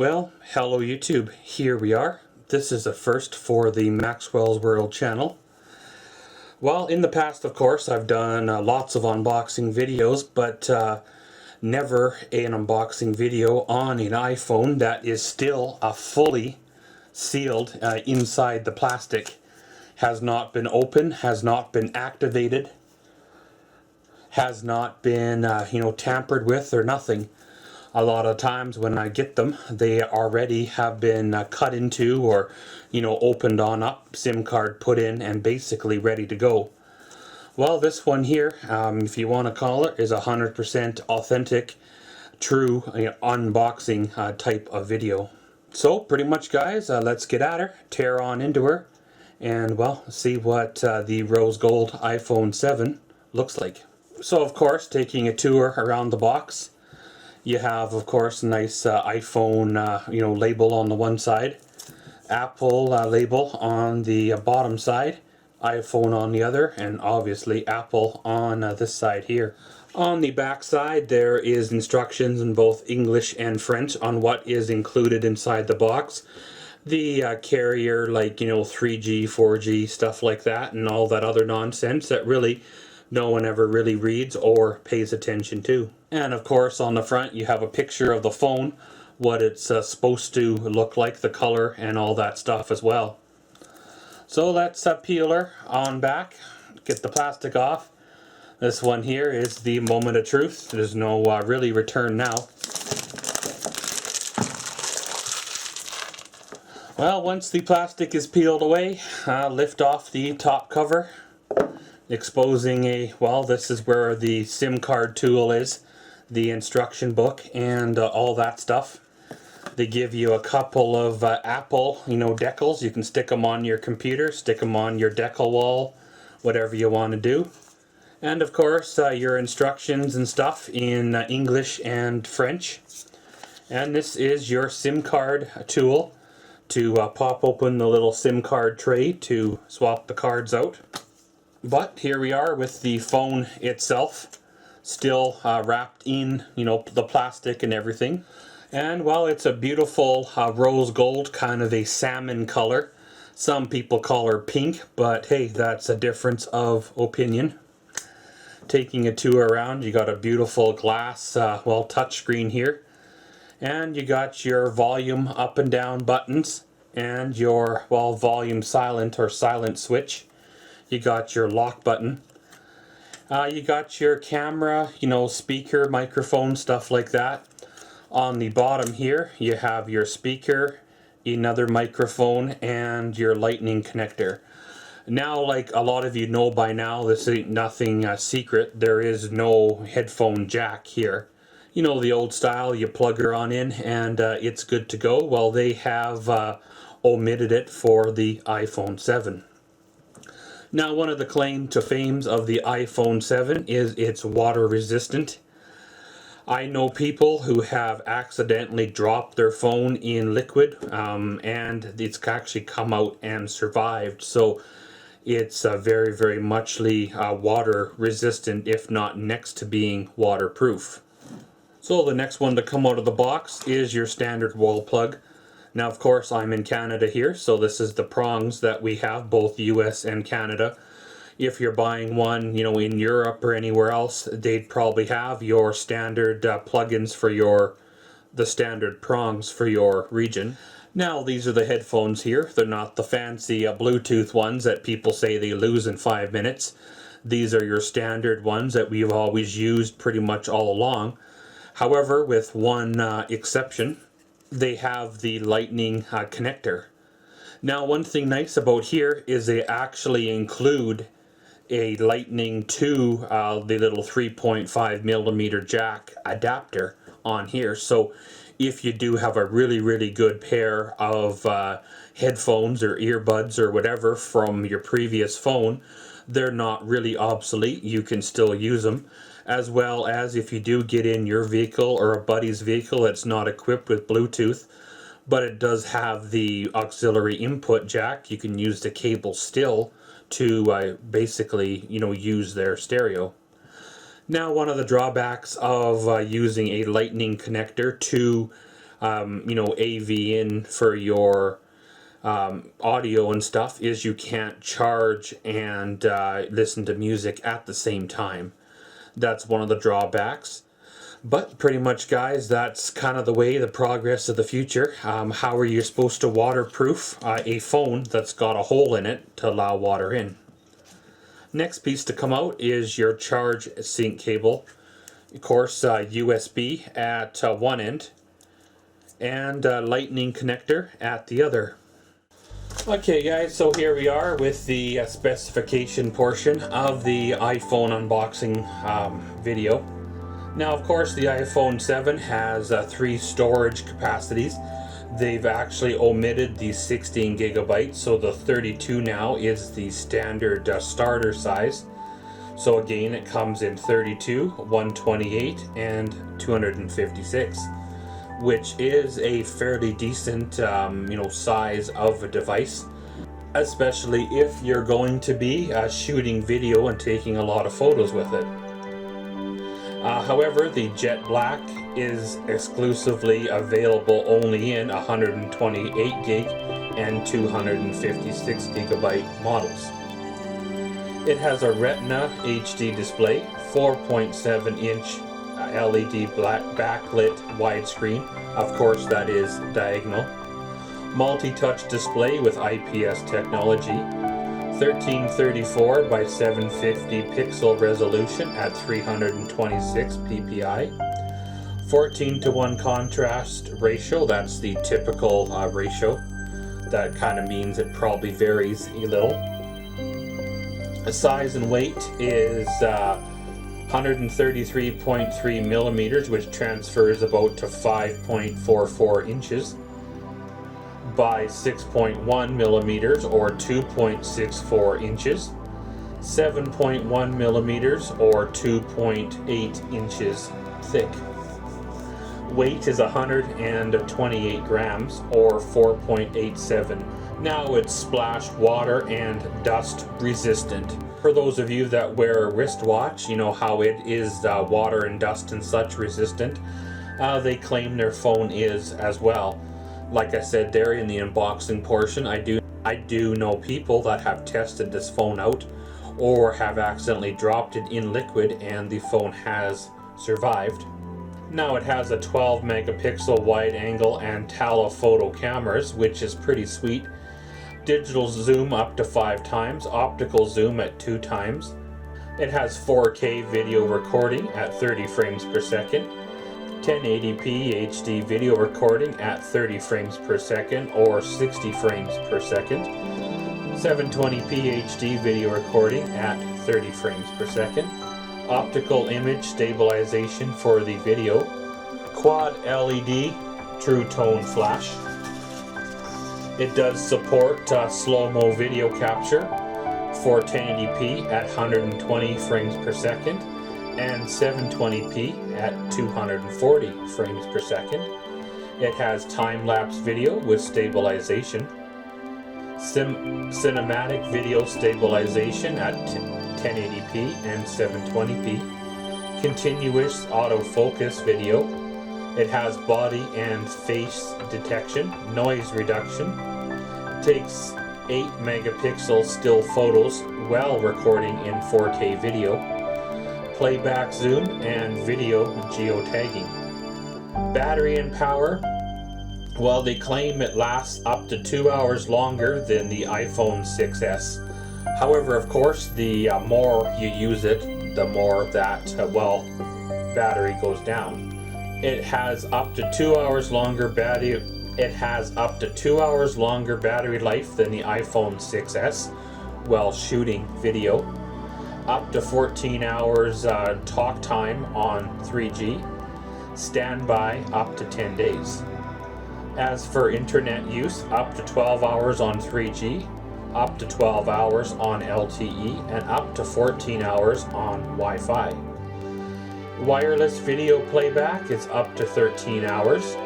Well, hello YouTube, here we are. This is a first for the Maxwell's World channel. Well, in the past, of course, I've done lots of unboxing videos, but never an unboxing video on an iPhone that is still fully sealed inside the plastic. Has not been opened, has not been activated, has not been, tampered with or nothing. A lot of times when I get them, they already have been cut into or, opened on up, SIM card put in, and basically ready to go. Well, this one here, if you want to call it, is 100% authentic, true unboxing type of video. So, pretty much, guys, let's get at her, tear on into her, and, well, see what the rose gold iPhone 7 looks like. So, of course, taking a tour around the box, you have, of course, a nice iPhone, label on the one side, Apple label on the bottom side, iPhone on the other, and obviously Apple on this side here. On the back side, there is instructions in both English and French on what is included inside the box. The carrier, like, 3G, 4G, stuff like that, and all that other nonsense that really no one ever really reads or pays attention to. And of course, on the front you have a picture of the phone, what it's supposed to look like, the color and all that stuff as well. So let's peel her on back, get the plastic off. This one here is the moment of truth. There's no really return now. Well, once the plastic is peeled away, lift off the top cover, exposing this is where the SIM card tool is, the instruction book, and all that stuff. They give you a couple of Apple, decals. You can stick them on your computer, stick them on your decal wall, whatever you want to do. And of course, your instructions and stuff in English and French. And this is your SIM card tool to pop open the little SIM card tray to swap the cards out. But here we are with the phone itself, still wrapped in, the plastic and everything. And, well, it's a beautiful rose gold, kind of a salmon color. Some people call her pink, but hey, that's a difference of opinion. Taking a tour around, you got a beautiful glass, touchscreen here. And you got your volume up and down buttons and your, volume silent or silent switch. You got your lock button. You got your camera, speaker, microphone, stuff like that. On the bottom here, you have your speaker, another microphone, and your lightning connector. Now, like a lot of you know by now, this ain't nothing secret. There is no headphone jack here. The old style, you plug her on in and it's good to go. Well, they have omitted it for the iPhone 7. Now, one of the claim to fames of the iPhone 7 is it's water resistant. I know people who have accidentally dropped their phone in liquid and it's actually come out and survived. So it's very, very muchly water resistant, if not next to being waterproof. So the next one to come out of the box is your standard wall plug. Now, of course, I'm in Canada here, so this is the prongs that we have, both US and Canada. If you're buying one, in Europe or anywhere else, they'd probably have your standard plugins for the standard prongs for your region. Now, these are the headphones here. They're not the fancy Bluetooth ones that people say they lose in 5 minutes. These are your standard ones that we've always used pretty much all along. However, with one exception, they have the lightning connector. Now, one thing nice about here is they actually include a lightning to the little 3.5 millimeter jack adapter on here. So if you do have a really, really good pair of headphones or earbuds or whatever from your previous phone, they're not really obsolete. You can still use them. As well as if you do get in your vehicle or a buddy's vehicle that's not equipped with Bluetooth, but it does have the auxiliary input jack, you can use the cable still to basically, use their stereo. Now, one of the drawbacks of using a lightning connector to you know, AV in for your audio and stuff is you can't charge and listen to music at the same time. That's one of the drawbacks. But pretty much, guys, that's kind of the way, the progress of the future. How are you supposed to waterproof a phone that's got a hole in it to allow water in? Next piece to come out is your charge sync cable. Of course, USB at one end and lightning connector at the other. Okay guys, so here we are with the specification portion of the iPhone unboxing video. Now, of course, the iPhone 7 has 3 storage capacities. They've actually omitted the 16 gigabytes, so the 32 now is the standard starter size. So again, it comes in 32, 128, and 256, which is a fairly decent, you know, size of a device, especially if you're going to be shooting video and taking a lot of photos with it. However, the Jet Black is exclusively available only in 128 gig and 256 gigabyte models. It has a Retina HD display, 4.7 inch LED backlit widescreen. Of course, that is diagonal. Multi-touch display with IPS technology. 1334 by 750 pixel resolution at 326 ppi. 14:1 contrast ratio, that's the typical ratio. That kind of means it probably varies a little. The size and weight is 133.3 millimeters, which transfers about to 5.44 inches. By 6.1 millimeters or 2.64 inches, 7.1 millimeters or 2.8 inches thick. Weight is 128 grams or 4.87. Now it's splash water and dust resistant. For those of you that wear a wristwatch, you know how it is water and dust and such resistant. They claim their phone is as well. Like I said there in the unboxing portion, I do know people that have tested this phone out or have accidentally dropped it in liquid and the phone has survived. Now it has a 12 megapixel wide angle and telephoto cameras, which is pretty sweet. Digital zoom up to 5 times, optical zoom at 2 times. It has 4K video recording at 30 frames per second. 1080p HD video recording at 30 frames per second or 60 frames per second. 720p HD video recording at 30 frames per second. Optical image stabilization for the video. Quad LED True Tone flash. It does support slow-mo video capture for 1080p at 120 frames per second. And 720p at 240 frames per second. It has time-lapse video with stabilization, cinematic video stabilization at 1080p and 720p, continuous autofocus video. It has body and face detection, noise reduction, takes 8 megapixel still photos while recording in 4K video, playback zoom, and video geotagging. Battery and power, well, they claim it lasts up to 2 hours longer than the iPhone 6S. However, of course, the more you use it, the more that, well, battery goes down. It has up to 2 hours longer battery. It has up to 2 hours longer battery life than the iPhone 6S while shooting video. Up to 14 hours talk time on 3G, standby up to 10 days. As for internet use, up to 12 hours on 3G, up to 12 hours on LTE, and up to 14 hours on Wi-Fi. Wireless video playback is up to 13 hours.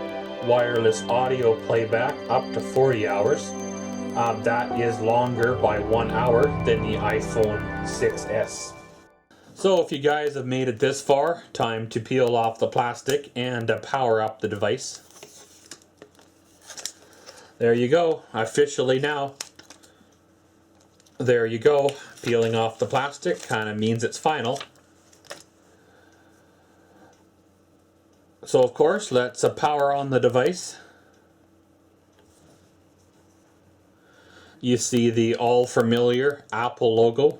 Wireless audio playback up to 40 hours. That is longer by 1 hour than the iPhone 6S. So if you guys have made it this far, time to peel off the plastic and power up the device. There you go, officially now. There you go, peeling off the plastic kind of means it's final. So of course, let's power on the device. You see the all familiar Apple logo.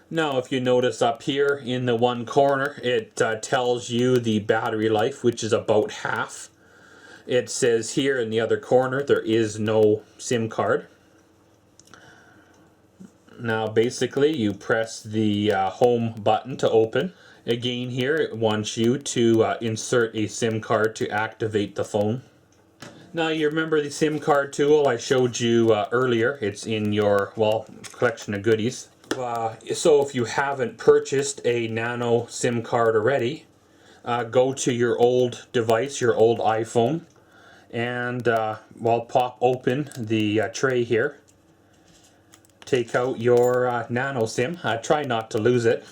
Now if you notice up here in the one corner, it tells you the battery life, which is about half. It says here in the other corner there is no SIM card. Now basically you press the home button to open. Again here it wants you to insert a SIM card to activate the phone. Now you remember the SIM card tool I showed you earlier. It's in your, well, collection of goodies. So if you haven't purchased a nano SIM card already, go to your old device, your old iPhone, and well, pop open the tray here. Take out your nano SIM. Try not to lose it.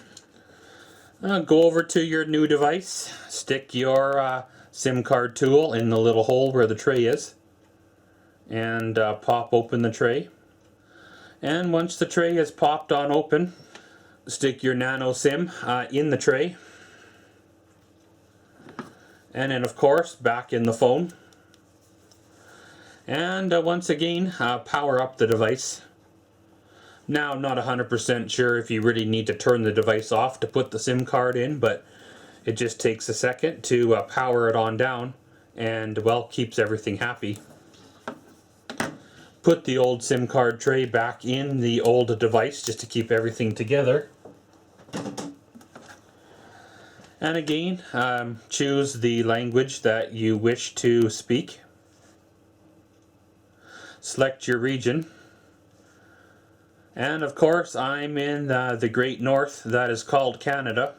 Go over to your new device, stick your SIM card tool in the little hole where the tray is, and pop open the tray. And once the tray is popped on open, stick your nano SIM in the tray, and then of course back in the phone. And once again, power up the device. Now I'm not 100% sure if you really need to turn the device off to put the SIM card in, but it just takes a second to power it on down, and well, keeps everything happy. Put the old SIM card tray back in the old device just to keep everything together. And again, choose the language that you wish to speak. Select your region. And of course, I'm in the Great North, that is called Canada.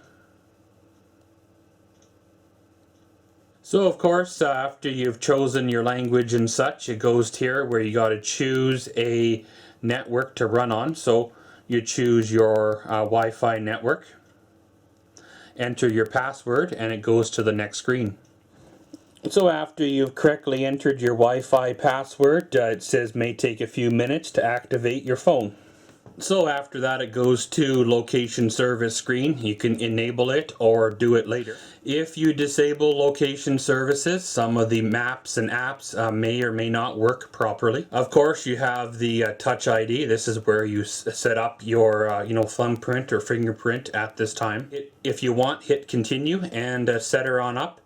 So of course, after you've chosen your language and such, it goes to here where you got to choose a network to run on. So you choose your Wi-Fi network, enter your password, and it goes to the next screen. So after you've correctly entered your Wi-Fi password, it says may take a few minutes to activate your phone. So after that it goes to location service screen. You can enable it or do it later. If you disable location services, some of the maps and apps may or may not work properly. Of course you have the Touch ID. This is where you set up your thumbprint or fingerprint at this time. If you want, hit continue and set her on up.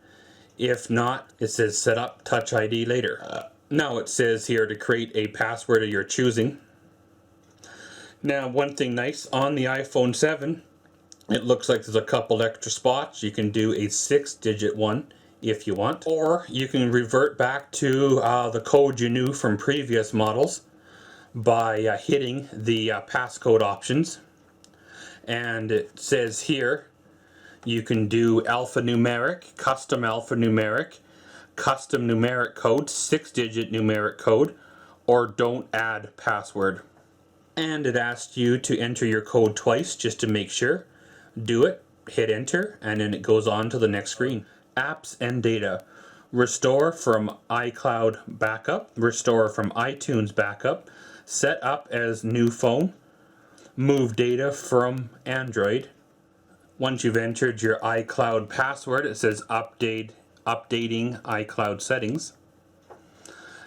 If not, it says set up Touch ID later. Now it says here to create a password of your choosing. Now one thing nice, on the iPhone 7, it looks like there's a couple extra spots. You can do a 6-digit one if you want, or you can revert back to the code you knew from previous models by hitting the passcode options. And it says here you can do alphanumeric, custom numeric code, 6-digit numeric code, or don't add password. And it asks you to enter your code twice just to make sure. Do it, hit enter, and then it goes on to the next screen. Apps and data. Restore from iCloud backup, restore from iTunes backup, set up as new phone, move data from Android. Once you've entered your iCloud password, it says updating iCloud settings.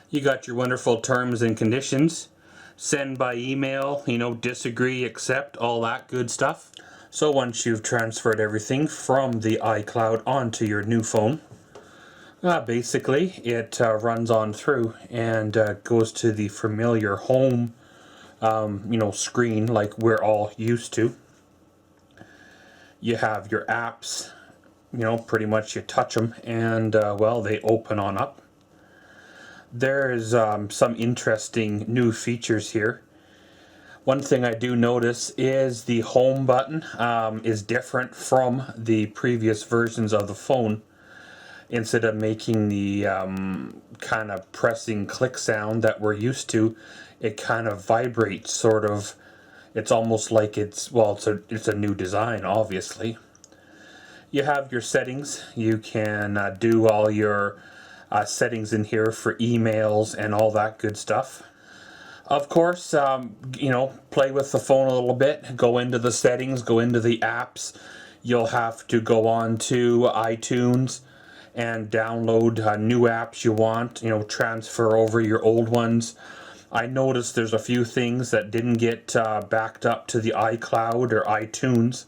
You got your wonderful terms and conditions. Send by email, disagree, accept, all that good stuff. So once you've transferred everything from the iCloud onto your new phone, basically it runs on through and goes to the familiar home screen like we're all used to. You have your apps, pretty much you touch them and well, they open on up. There's some interesting new features here. One thing I do notice is the home button is different from the previous versions of the phone. Instead of making the kind of pressing click sound that we're used to, it kind of vibrates sort of. It's almost like it's a new design, obviously. You have your settings. You can do all your settings in here for emails and all that good stuff. Of course, you know, play with the phone a little bit, go into the settings, go into the apps. You'll have to go on to iTunes and download new apps you want, you know, transfer over your old ones. I noticed there's a few things that didn't get backed up to the iCloud or iTunes.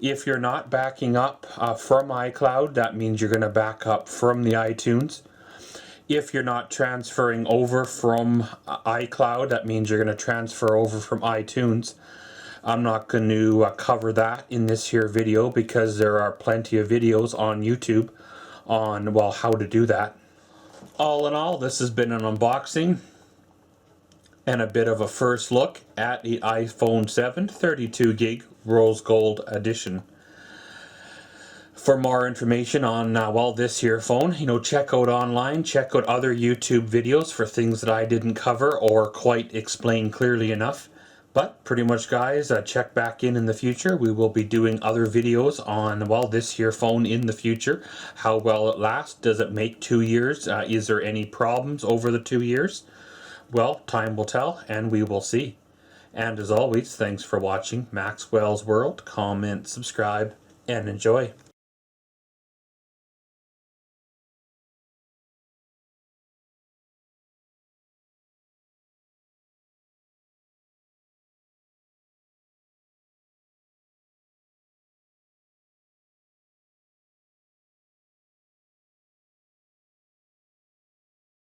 If you're not backing up from iCloud, that means you're going to back up from the iTunes. If you're not transferring over from iCloud, that means you're going to transfer over from iTunes. I'm not going to cover that in this here video because there are plenty of videos on YouTube on, well, how to do that. All in all, this has been an unboxing and a bit of a first look at the iPhone 7 32 gig Rose Gold Edition. For more information on, well, this here phone, you know, check out online, check out other YouTube videos for things that I didn't cover or quite explain clearly enough. But pretty much, guys, check back in the future. We will be doing other videos on, well, this here phone in the future. How well it lasts. Does it make 2 years? Is there any problems over the 2 years? Well, time will tell, and we will see. And as always, thanks for watching Maxwell's World. Comment, subscribe, and enjoy.